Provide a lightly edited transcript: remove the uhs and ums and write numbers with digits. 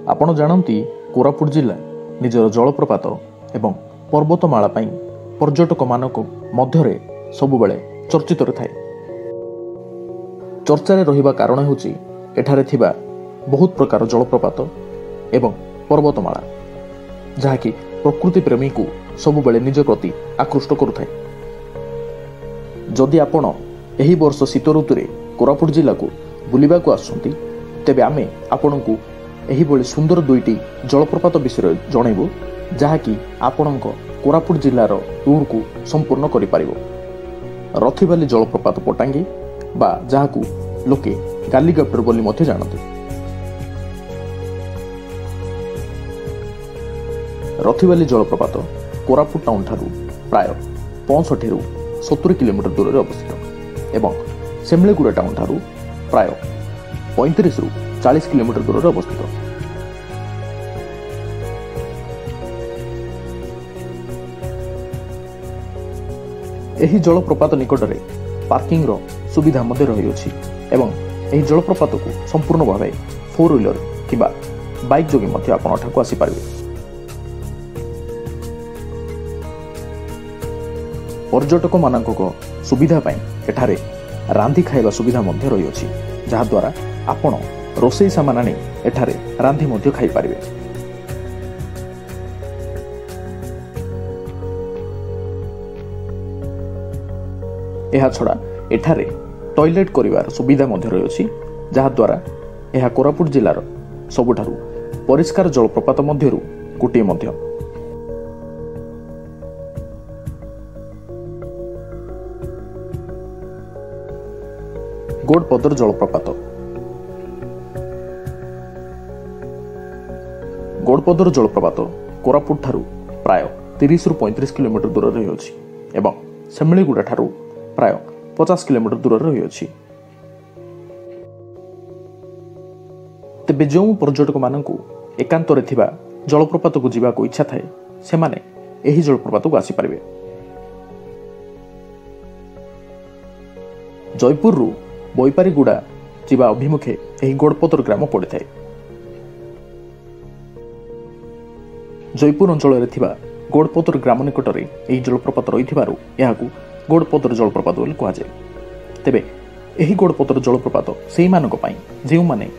आपण जानती कोरापुट जिला निजर जलप्रपात एवं पर्वतमाला पाई पर्यटक मानक मध्यरे सबुबेले चर्चित थाए। चर्चारे रहिबा कारण हेउची एठारे थिबा बहुत प्रकार जलप्रपात एवं पर्वतमाला जहाँकि प्रकृति प्रेमी को सबुबेले निज प्रति आकृष्ट करुथाए। जदि आपण एही वर्ष शीत ऋतुरे कोरापुट जिला को बुलिबा को आसुंती तेबे आमे आपणको एही बळी सुंदर दुईटी जलप्रपात विषय जणैबु जहाँकि आपणक कोरापुट जिलार टूर को संपूर्ण करि पारिबो। रथिबाली जलप्रपात पटांगी बा जहाँकु लोके गालीगाप्टर बोली मध्य जानते। रथिबाली जलप्रपात कोरापुट टाउन ठारू प्राय 65 रु 70 किलोमीटर दूर रे अवस्थित एवं सेमलेगुड़ा टाउन ठारू प्राय 35 रु 40 किलोमीटर दूर रे अवस्थित। एही जलप्रपात निकटरे पार्किंग रो सुविधा मध्य रही अछि एवं एही जलप्रपात को संपूर्ण भावे 4 व्हीलर किबा बाइक जोगी मध्य आपण अठाकु आसी पारिबे। पर्यटक मानक सुविधा पाई एठारे रांधी खाइबा सुविधा मध्य रही अछि जहा द्वारा आपण रोसई सामान आनी एठारे रांधी मध्य खाई पारिबे। एहा छड़ा एठारे टॉयलेट करिवार सुविधा मध्य रही अछि जहा द्वारा एहा कोरापुट जिलार सबुठारु परिष्कार जलप्रपात मध्यरु गोटे मध्य। गोडपदर जलप्रपात गोडपदर जलप्रपात कोरापुट ठारू प्राय 30 रु 35 किलोमीटर दूर रही अछि एवं सेमलीगुड़ा ठारू प्राय 50 किलोमीटर दूर रही अछि। तेबे जो पर्यटक मानकु एकांतरे थिबा जलप्रपात को जीवा को इच्छा थाए से माने एही जलप्रपात को आसी पारिबे। जयपुर रु बोईपारीगुड़ा जीवा अभिमुखे एही गोडपदर ग्राम पड़े थाए। जयपुर अंचल थिबा गोडपदर ग्राम निकटरे एही जलप्रपात रहिथिबारु एहाकु गोडपदर जलप्रपात बोली कुहा जाय। तेबे एही गोडपदर जलप्रपात सेही मानक पई जेउ माने